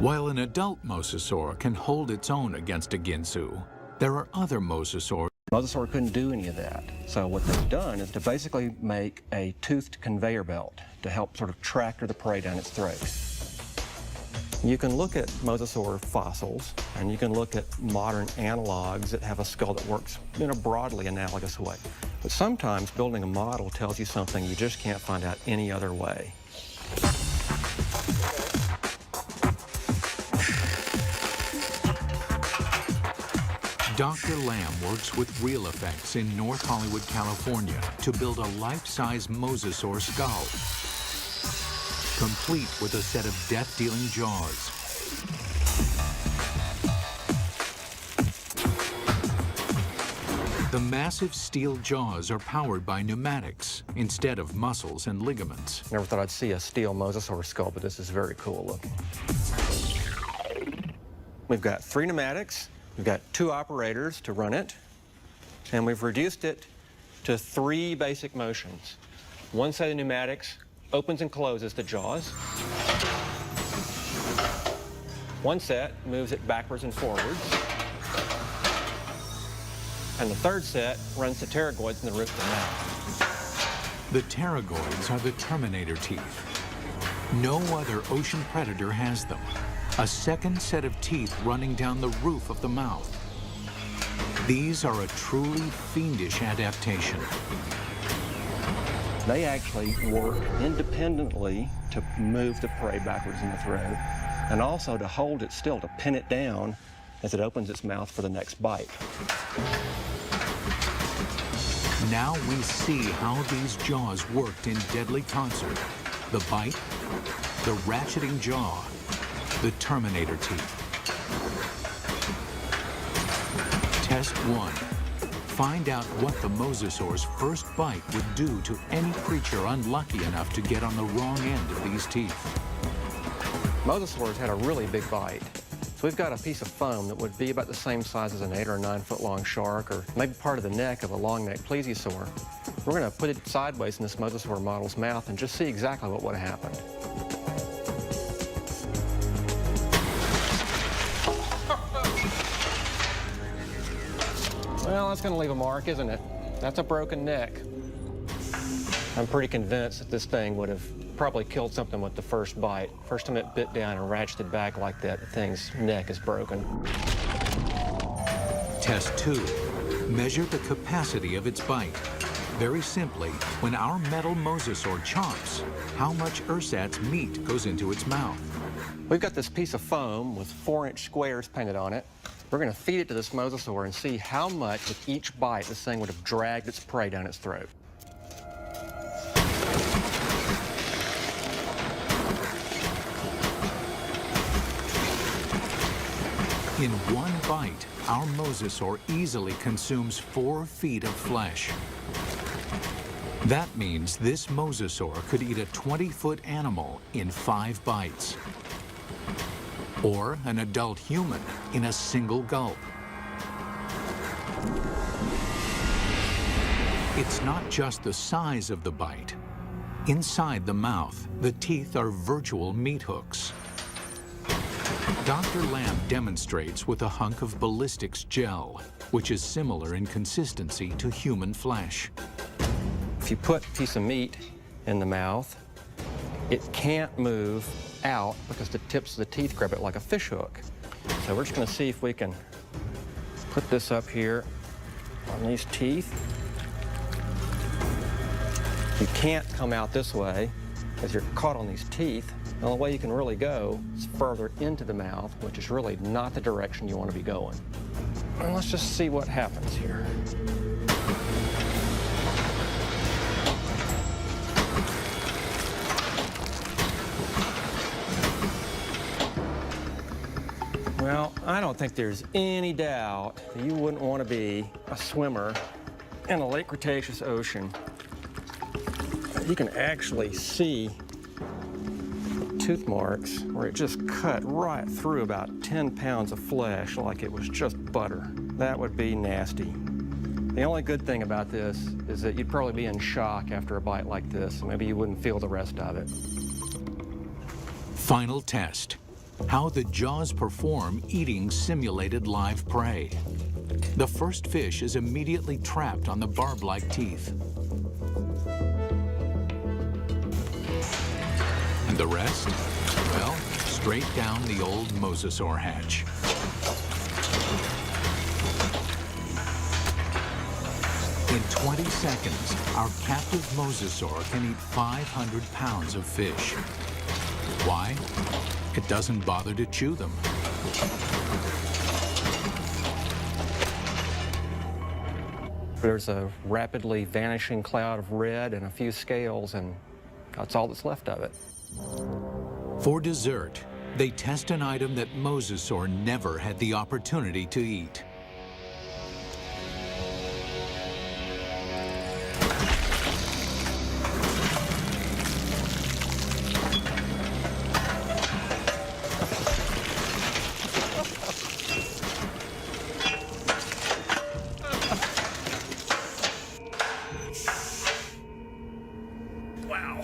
While an adult mosasaur can hold its own against a ginsu, there are other mosasaurs. Mosasaur couldn't do any of that. So what they've done is to basically make a toothed conveyor belt to help sort of tractor the prey down its throat. You can look at mosasaur fossils, and you can look at modern analogs that have a skull that works in a broadly analogous way. But sometimes building a model tells you something you just can't find out any other way. Dr. Lamb works with Real Effects in North Hollywood, California to build a life-size mosasaur skull, complete with a set of death-dealing jaws. The massive steel jaws are powered by pneumatics instead of muscles and ligaments. Never thought I'd see a steel mosasaur skull, but this is very cool looking. We've got 3 pneumatics, we've got 2 operators to run it, and we've reduced it to 3 basic motions. One set of pneumatics opens and closes the jaws. One set moves it backwards and forwards. And the third set runs the pterygoids in the roof of the mouth. The pterygoids are the terminator teeth. No other ocean predator has them. A second set of teeth running down the roof of the mouth. These are a truly fiendish adaptation. They actually work independently to move the prey backwards in the throat, and also to hold it still, to pin it down as it opens its mouth for the next bite. Now we see how these jaws worked in deadly concert. The bite, the ratcheting jaw, the terminator teeth. Test 1. Find out what the mosasaur's first bite would do to any creature unlucky enough to get on the wrong end of these teeth. Mosasaurs had a really big bite. So we've got a piece of foam that would be about the same size as an 8 or 9 foot long shark, or maybe part of the neck of a long-necked plesiosaur. We're going to put it sideways in this mosasaur model's mouth and just see exactly what would have happened. Well, that's going to leave a mark, isn't it? That's a broken neck. I'm pretty convinced that this thing would have probably killed something with the first bite. First time it bit down and ratcheted back like that, the thing's neck is broken. Test 2. Measure the capacity of its bite. Very simply, when our metal mosasaur chomps, how much ersatz meat goes into its mouth? We've got this piece of foam with 4-inch squares painted on it. We're going to feed it to this mosasaur and see how much with each bite this thing would have dragged its prey down its throat. In one bite, our mosasaur easily consumes 4 feet of flesh. That means this mosasaur could eat a 20-foot animal in 5 bites. Or an adult human in a single gulp. It's not just the size of the bite. Inside the mouth, the teeth are virtual meat hooks. Dr. Lamb demonstrates with a hunk of ballistics gel, which is similar in consistency to human flesh. If you put a piece of meat in the mouth, it can't move out because the tips of the teeth grab it like a fish hook. So we're just going to see if we can put this up here on these teeth. You can't come out this way because you're caught on these teeth. The only way you can really go is further into the mouth, which is really not the direction you want to be going. And let's just see what happens here. Well, I don't think there's any doubt that you wouldn't want to be a swimmer in a late Cretaceous ocean. You can actually see tooth marks where it just cut right through about 10 pounds of flesh like it was just butter. That would be nasty. The only good thing about this is that you'd probably be in shock after a bite like this. Maybe you wouldn't feel the rest of it. Final test. How the jaws perform eating simulated live prey. The first fish is immediately trapped on the barb-like teeth. And the rest? Well, straight down the old mosasaur hatch. In 20 seconds, our captive mosasaur can eat 500 pounds of fish. Why? It doesn't bother to chew them. There's a rapidly vanishing cloud of red and a few scales, and that's all that's left of it. For dessert, they test an item that mosasaur never had the opportunity to eat. Wow.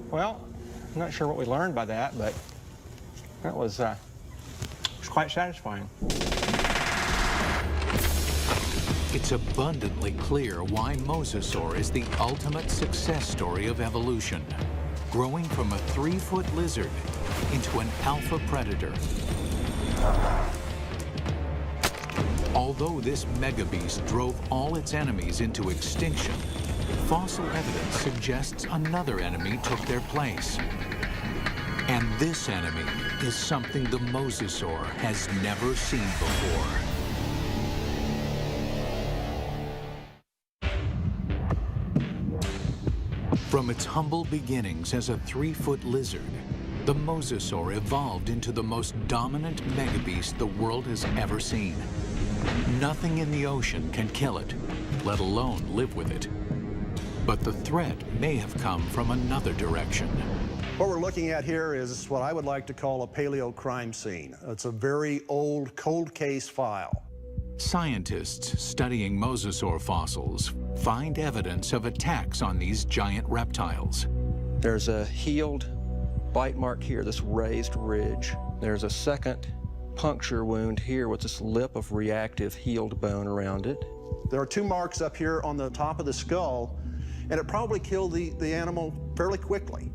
Well, I'm not sure what we learned by that, but that was quite satisfying. It's abundantly clear why mosasaur is the ultimate success story of evolution, growing from a 3-foot lizard into an alpha predator. Although this megabeast drove all its enemies into extinction, fossil evidence suggests another enemy took their place. And this enemy is something the mosasaur has never seen before. From its humble beginnings as a 3-foot lizard, the mosasaur evolved into the most dominant megabeast the world has ever seen. Nothing in the ocean can kill it, let alone live with it. But the threat may have come from another direction. What we're looking at here is what I would like to call a paleo crime scene. It's a very old cold case file. Scientists studying mosasaur fossils find evidence of attacks on these giant reptiles. There's a healed bite mark here, this raised ridge. There's a second puncture wound here with this lip of reactive healed bone around it. There are 2 marks up here on the top of the skull, and it probably killed the animal fairly quickly.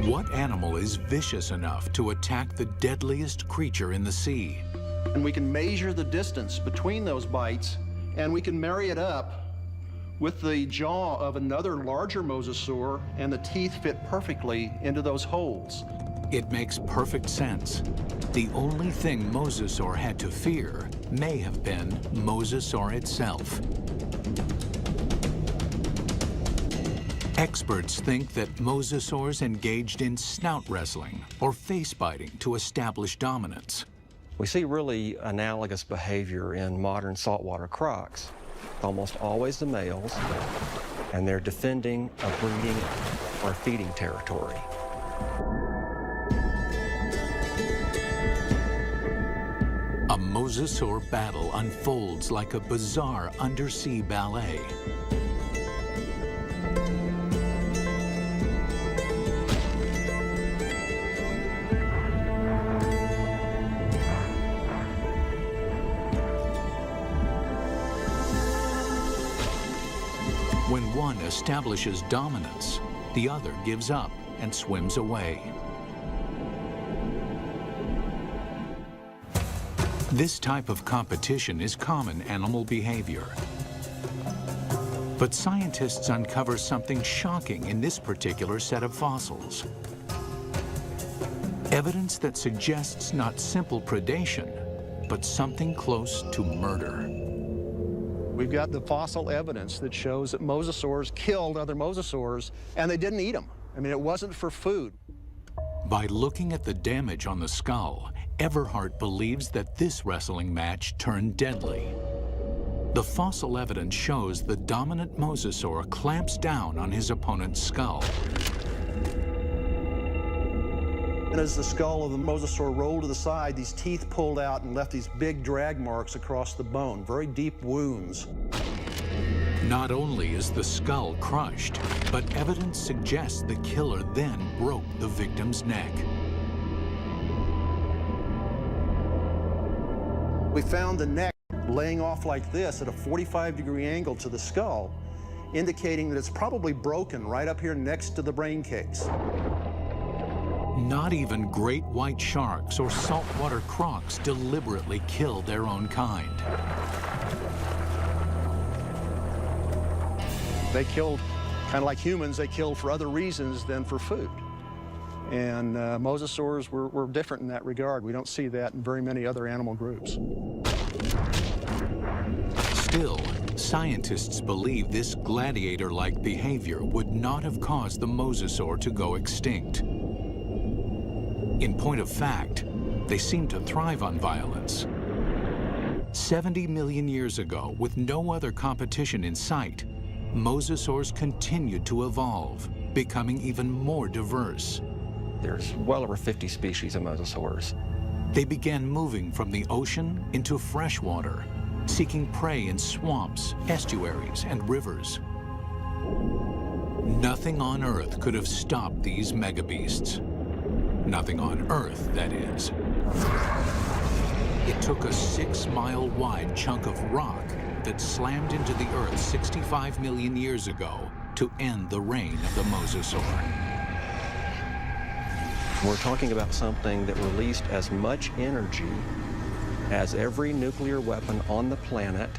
What animal is vicious enough to attack the deadliest creature in the sea? And we can measure the distance between those bites, and we can marry it up with the jaw of another larger mosasaur, and the teeth fit perfectly into those holes. It makes perfect sense. The only thing mosasaur had to fear may have been mosasaur itself. Experts think that mosasaurs engaged in snout wrestling or face biting to establish dominance. We see really analogous behavior in modern saltwater crocs. Almost always the males, and they're defending a breeding or feeding territory. A mosasaur battle unfolds like a bizarre undersea ballet. When one establishes dominance, the other gives up and swims away. This type of competition is common animal behavior. But scientists uncover something shocking in this particular set of fossils. Evidence that suggests not simple predation, but something close to murder. We've got the fossil evidence that shows that mosasaurs killed other mosasaurs, and they didn't eat them. I mean, it wasn't for food. By looking at the damage on the skull, Everhart believes that this wrestling match turned deadly. The fossil evidence shows the dominant mosasaur clamps down on his opponent's skull. And as the skull of the mosasaur rolled to the side, these teeth pulled out and left these big drag marks across the bone, very deep wounds. Not only is the skull crushed, but evidence suggests the killer then broke the victim's neck. We found the neck laying off like this at a 45-degree angle to the skull, indicating that it's probably broken right up here next to the brain case. Not even great white sharks or saltwater crocs deliberately kill their own kind. They killed, kind of like humans, they killed for other reasons than for food. And mosasaurs were different in that regard. We don't see that in very many other animal groups. Still, scientists believe this gladiator-like behavior would not have caused the mosasaur to go extinct. In point of fact, they seem to thrive on violence. 70 million years ago, with no other competition in sight, mosasaurs continued to evolve, becoming even more diverse. There's well over 50 species of mosasaurs. They began moving from the ocean into freshwater, seeking prey in swamps, estuaries, and rivers. Nothing on Earth could have stopped these megabeasts. Nothing on Earth, that is. It took a 6-mile-wide chunk of rock that slammed into the Earth 65 million years ago to end the reign of the mosasaur. We're talking about something that released as much energy as every nuclear weapon on the planet,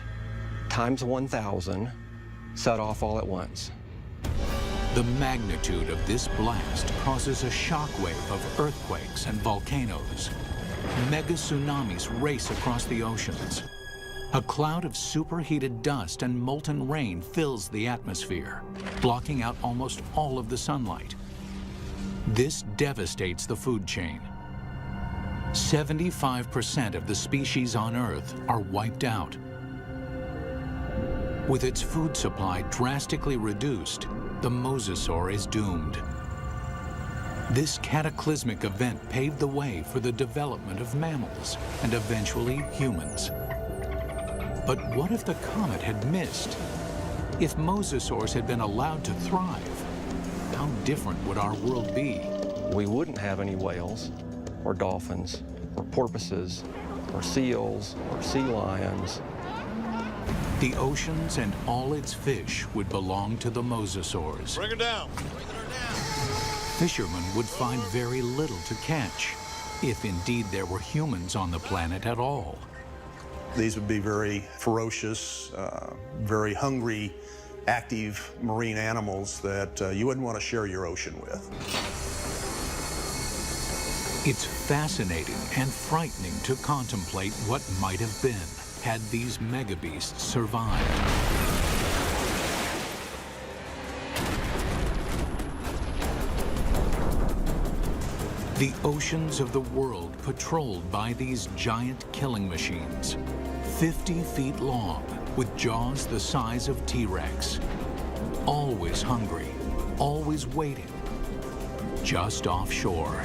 times 1,000, set off all at once. The magnitude of this blast causes a shockwave of earthquakes and volcanoes. Mega tsunamis race across the oceans. A cloud of superheated dust and molten rain fills the atmosphere, blocking out almost all of the sunlight. This devastates the food chain. 75% of the species on Earth are wiped out. With its food supply drastically reduced, the mosasaur is doomed. This cataclysmic event paved the way for the development of mammals and eventually humans. But what if the comet had missed? If mosasaurs had been allowed to thrive, how different would our world be? We wouldn't have any whales, or dolphins, or porpoises, or seals, or sea lions. The oceans and all its fish would belong to the mosasaurs. Bring her down. Fishermen would find very little to catch, if indeed there were humans on the planet at all. These would be very ferocious, very hungry, active marine animals that you wouldn't want to share your ocean with. It's fascinating and frightening to contemplate what might have been had these megabeasts survived. The oceans of the world patrolled by these giant killing machines, 50 feet long, with jaws the size of T-Rex. Always hungry, always waiting, just offshore.